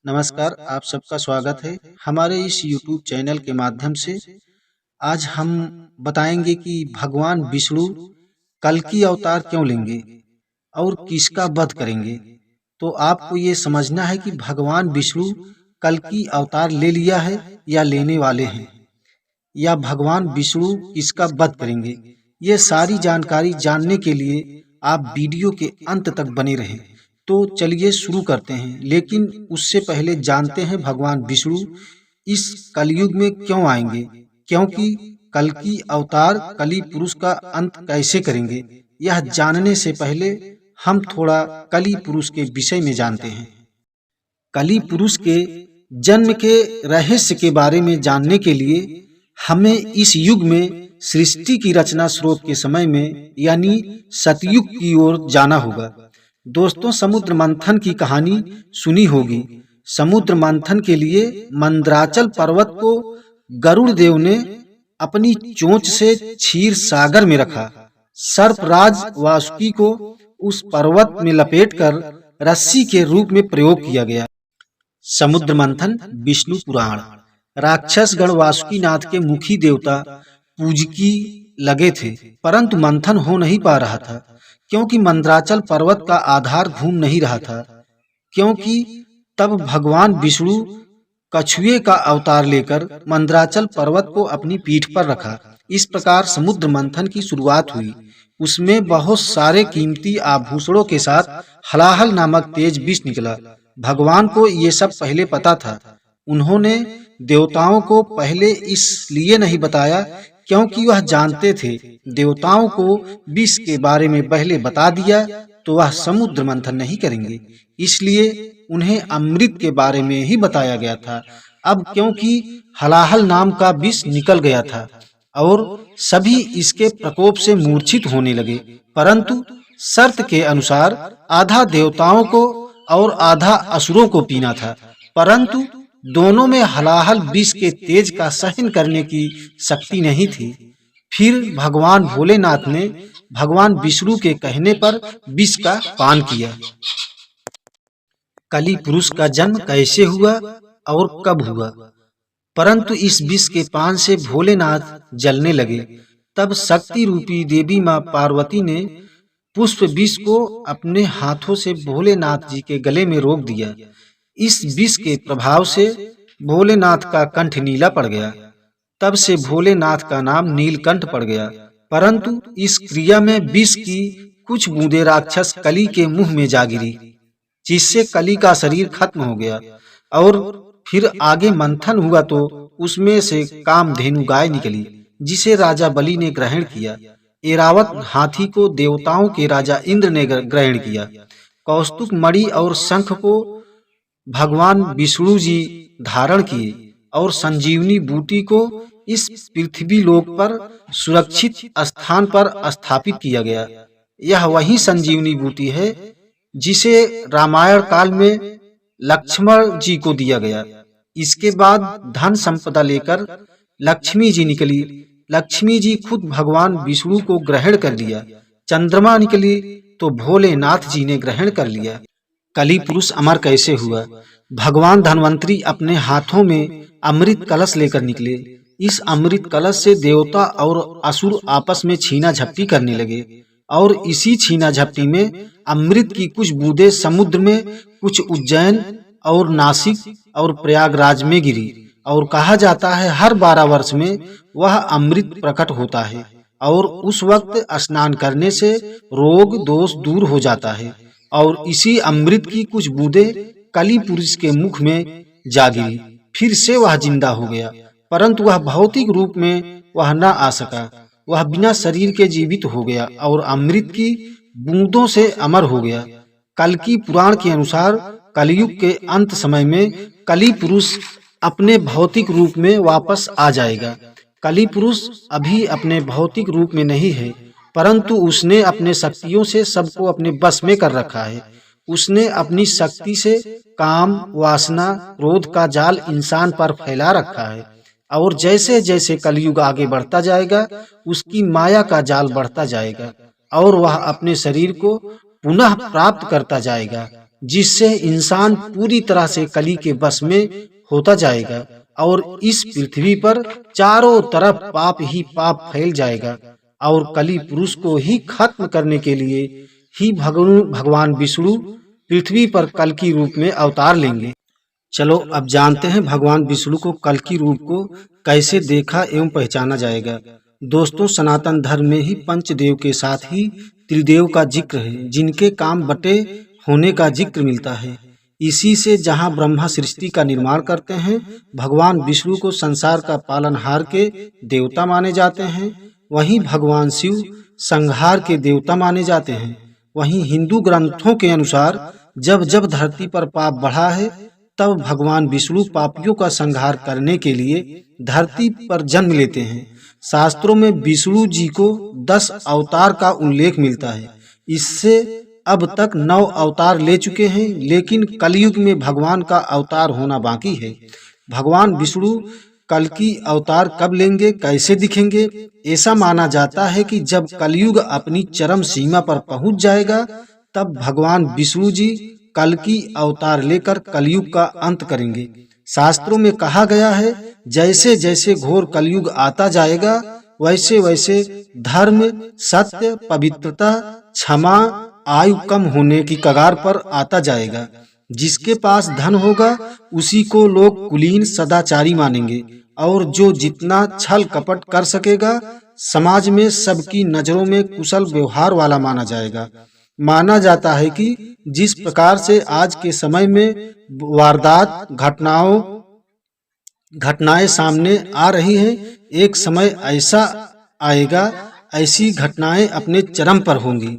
नमस्कार, आप सबका स्वागत है हमारे इस YouTube चैनल के माध्यम से। आज हम बताएंगे कि भगवान विष्णु कल्कि अवतार क्यों लेंगे और किसका वध करेंगे। तो आपको ये समझना है कि भगवान विष्णु कल्कि अवतार ले लिया है या लेने वाले हैं, या भगवान विष्णु किसका वध करेंगे। ये सारी जानकारी जानने के लिए आप वीडियो के अंत तक बने रहें। तो चलिए शुरू करते हैं, लेकिन उससे पहले जानते हैं भगवान विष्णु इस कलयुग में क्यों आएंगे, क्योंकि कल्कि अवतार कलि पुरुष का अंत कैसे करेंगे। यह जानने से पहले हम थोड़ा कलि पुरुष के विषय में जानते हैं। कलि पुरुष के जन्म के रहस्य के बारे में जानने के लिए हमें इस युग में सृष्टि की रचना स्रोत के समय में यानी सतयुग की ओर जाना होगा। दोस्तों, समुद्र मंथन की कहानी सुनी होगी। समुद्र मंथन के लिए मंदराचल पर्वत को गरुड़ देव ने अपनी चोंच से क्षीर सागर में रखा। सर्पराज वासुकी को उस पर्वत में लपेटकर रस्सी के रूप में प्रयोग किया गया। समुद्र मंथन विष्णु पुराण। राक्षस गण वासुकीनाथ के मुखी देवता पूजकी लगे थे, परंतु मंथन हो नहीं पा रहा था, क्योंकि मंदराचल पर्वत का आधार घूम नहीं रहा था। क्योंकि तब भगवान विष्णु कछुए का अवतार लेकर मंदराचल पर्वत को अपनी पीठ पर रखा। इस प्रकार समुद्र मंथन की शुरुआत हुई। उसमें बहुत सारे कीमती आभूषणों के साथ हलाहल नामक तेज विष निकला। भगवान को ये सब पहले पता था। उन्होंने देवताओं को पहले इसलिए नहीं बताया क्योंकि वह जानते थे देवताओं को विष के बारे में पहले बता दिया तो वह समुद्र मंथन नहीं करेंगे, इसलिए उन्हें अमृत के बारे में ही बताया गया था। अब क्योंकि हलाहल नाम का विष निकल गया था और सभी इसके प्रकोप से मूर्छित होने लगे, परंतु शर्त के अनुसार आधा देवताओं को और आधा असुरों को पीना था। परंतु दोनों में हलाहल विष के तेज का सहन करने की शक्ति नहीं थी। फिर भगवान भोलेनाथ ने भगवान विष्णु के कहने पर विष का पान किया। कलि पुरुष का जन्म कैसे हुआ और कब हुआ। परंतु इस विष के पान से भोलेनाथ जलने लगे। तब शक्ति रूपी देवी मां पार्वती ने पुष्प विष को अपने हाथों से भोलेनाथ जी के गले में रोक दिया। इस विष के प्रभाव से भोलेनाथ का कंठ नीला पड़ गया। तब से भोलेनाथ का नाम नीलकंठ पड़ गया। परंतु इस क्रिया में विष की कुछ बूंदें राक्षस कलि के मुंह में जा गिरी, जिससे कलि का शरीर खत्म हो गया। और फिर आगे मंथन हुआ तो उसमें से कामधेनु गाय निकली, जिसे राजा बलि ने ग्रहण किया। ऐरावत हाथी को देवताओं के राजा इंद्र ने ग्रहण किया। कौस्तुभ मणि और शंख को भगवान विष्णु जी धारण किए और संजीवनी बूटी को इस पृथ्वी लोक पर सुरक्षित स्थान पर स्थापित किया गया। यह वही संजीवनी बूटी है जिसे रामायण काल में लक्ष्मण जी को दिया गया। इसके बाद धन संपदा लेकर लक्ष्मी जी निकली। लक्ष्मी जी खुद भगवान विष्णु को ग्रहण कर लिया। चंद्रमा निकली तो भोलेनाथ जी ने ग्रहण कर लिया। कलि पुरुष अमर कैसे हुआ। भगवान धन्वंतरी अपने हाथों में अमृत कलश लेकर निकले। इस अमृत कलश से देवता और असुर आपस में छीना झपटी करने लगे और इसी छीना झपटी में अमृत की कुछ बूंदें समुद्र में, कुछ उज्जैन और नासिक और प्रयागराज में गिरी। और कहा जाता है हर 12 वर्ष में वह अमृत प्रकट होता है और उस वक्त स्नान करने से रोग दोष दूर हो जाता है। और इसी अमृत की कुछ बूंदें कलि पुरुष के मुख में जा गिरी। फिर से वह जिंदा हो गया, परंतु वह भौतिक रूप में वह न आ सका। वह बिना शरीर के जीवित हो गया और अमृत की बूंदों से अमर हो गया। कल्कि पुराण के अनुसार कलयुग के अंत समय में कलि पुरुष अपने भौतिक रूप में वापस आ जाएगा। कलि पुरुष अभी अपने भौतिक रूप में नहीं है, परंतु उसने अपने शक्तियों से सबको अपने बस में कर रखा है। उसने अपनी शक्ति से काम, वासना, क्रोध का जाल इंसान पर फैला रखा है और जैसे जैसे कलयुग आगे बढ़ता जाएगा उसकी माया का जाल बढ़ता जाएगा और वह अपने शरीर को पुनः प्राप्त करता जाएगा। जिससे इंसान पूरी तरह से कली के बस में होता जाएगा और इस पृथ्वी पर चारों तरफ पाप ही पाप फैल जाएगा और कली पुरुष को ही खत्म करने के लिए ही भगवान विष्णु पृथ्वी पर कल की रूप में अवतार लेंगे। चलो अब जानते हैं भगवान विष्णु को कल की रूप को कैसे देखा एवं पहचाना जाएगा। दोस्तों, सनातन धर्म में ही पंचदेव के साथ ही त्रिदेव का जिक्र है, जिनके काम बटे होने का जिक्र मिलता है। इसी से जहां ब्रह्मा सृष्टि का निर्माण करते हैं, भगवान विष्णु को संसार का पालनहार के देवता माने जाते हैं, वहीं भगवान शिव संहार के देवता माने जाते हैं। वहीं हिंदू ग्रंथों के अनुसार जब जब धरती पर पाप बढ़ा है, तब भगवान विष्णु पापियों का संहार करने के लिए धरती पर जन्म लेते हैं। शास्त्रों में विष्णु जी को 10 अवतार का उल्लेख मिलता है। इससे अब तक 9 अवतार ले चुके हैं, लेकिन कलयुग में भगवान का अवतार होना बाकी है। भगवान विष्णु कल की अवतार कब लेंगे, कैसे दिखेंगे? ऐसा माना जाता है कि जब कलयुग अपनी चरम सीमा पर पहुंच जाएगा, तब भगवान विष्णु जी कल की अवतार लेकर कलयुग का अंत करेंगे। शास्त्रों में कहा गया है, जैसे जैसे घोर कलयुग आता जाएगा, वैसे वैसे धर्म, सत्य, पवित्रता, क्षमा, आयु कम होने की कगार पर आता जाएगा। जिसके पास धन होगा उसी को लोग कुलीन सदाचारी मानेंगे और जो जितना छल कपट कर सकेगा, समाज में सबकी नजरों में कुशल व्यवहार वाला माना जाएगा। माना जाता है कि जिस प्रकार से आज के समय में वारदात घटनाएं सामने आ रही हैं, एक समय ऐसा आएगा, ऐसी घटनाएं अपने चरम पर होंगी।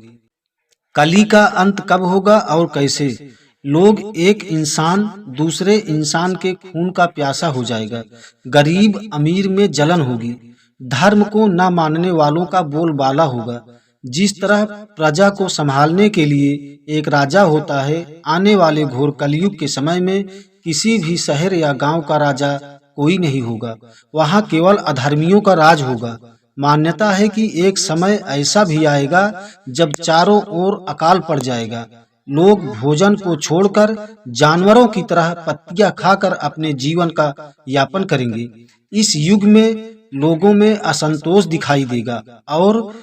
कली का अंत कब होगा और कैसे? लोग एक इंसान दूसरे इंसान के खून का प्यासा हो जाएगा, गरीब अमीर में जलन होगी, धर्म को न मानने वालों का बोलबाला होगा। जिस तरह प्रजा को संभालने के लिए एक राजा होता है, आने वाले घोर कलयुग के समय में किसी भी शहर या गांव का राजा कोई नहीं होगा, वहां केवल अधर्मियों का राज होगा। मान्यता है कि एक समय ऐसा भी आएगा जब चारों ओर अकाल पड़ जाएगा। लोग भोजन को छोड़कर जानवरों की तरह पत्तियां खाकर अपने जीवन का यापन करेंगे। इस युग में लोगों में असंतोष दिखाई देगा और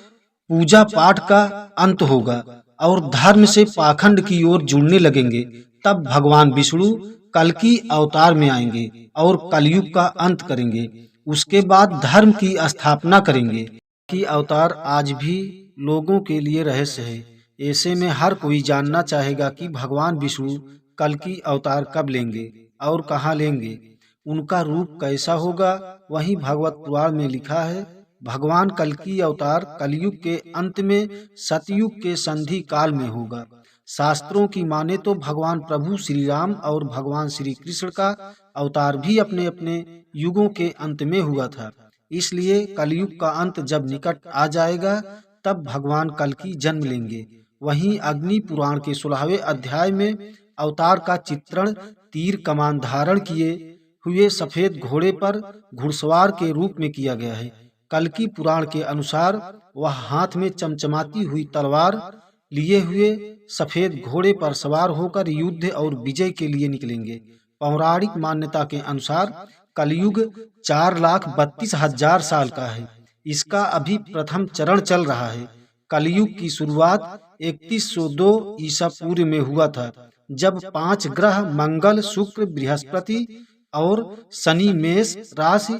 पूजा पाठ का अंत होगा और धर्म से पाखंड की ओर जुड़ने लगेंगे। तब भगवान विष्णु कल की अवतार में आएंगे और कलयुग का अंत करेंगे। उसके बाद धर्म की स्थापना करेंगे। की अवतार आज भी लोगों के लिए रहस्य है। ऐसे में हर कोई जानना चाहेगा कि भगवान विष्णु कल की अवतार कब लेंगे और कहाँ लेंगे, उनका रूप कैसा होगा। वहीं भागवत पुराण में लिखा है, भगवान कल की अवतार कलयुग के अंत में सतयुग के संधि काल में होगा। शास्त्रों की माने तो भगवान प्रभु श्री राम और भगवान श्री कृष्ण का अवतार भी अपने अपने युगों के अंत में हुआ था। इसलिए कलयुग का अंत जब निकट आ जाएगा, तब भगवान कल की जन्म लेंगे। वहीं अग्नि पुराण के 16वें अध्याय में अवतार का चित्रण तीर कमान धारण किए हुए सफेद घोड़े पर घुड़सवार के रूप में किया गया है। कल्कि पुराण के अनुसार वह हाथ में चमचमाती हुई तलवार लिए हुए सफेद घोड़े पर सवार होकर युद्ध और विजय के लिए निकलेंगे। पौराणिक मान्यता के अनुसार कलयुग 4,32,000 साल का है। इसका अभी प्रथम चरण चल रहा है। कलयुग की शुरुआत 3102 ईसा पूर्व में हुआ था, जब 5 ग्रह मंगल, शुक्र, बृहस्पति और शनि मेष राशि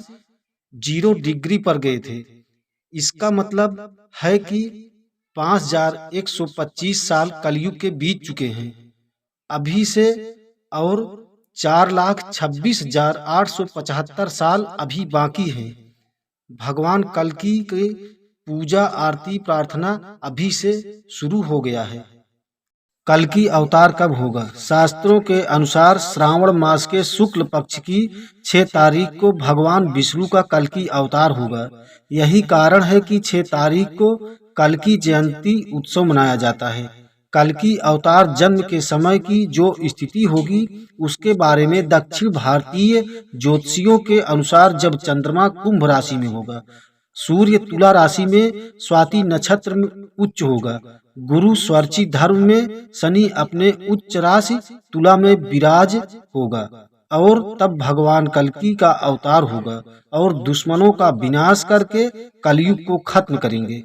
0 डिग्री पर गए थे। इसका मतलब है कि 5125 साल कलयुग के बीत चुके हैं अभी से, और 4,26,875 साल अभी बाकी हैं। भगवान कल्कि के पूजा आरती प्रार्थना अभी से शुरू हो गया है। कल्कि अवतार कब होगा? शास्त्रों के अनुसार श्रावण मास के शुक्ल पक्ष की 6 तारीख को भगवान विष्णु का कल्कि अवतार होगा। यही कारण है कि 6 तारीख को कल्कि जयंती उत्सव मनाया जाता है। कल्कि अवतार जन्म के समय की जो स्थिति होगी, उसके बारे में दक्षिण भारतीय ज्योतिषियों के अनुसार जब चंद्रमा कुंभ राशि में होगा, सूर्य तुला राशि में स्वाति नक्षत्र में उच्च होगा गुरु स्वरची धर्म में शनि अपने उच्च राशि तुला में विराज होगा और तब भगवान कल्कि का अवतार होगा और दुश्मनों का विनाश करके कलयुग को खत्म करेंगे।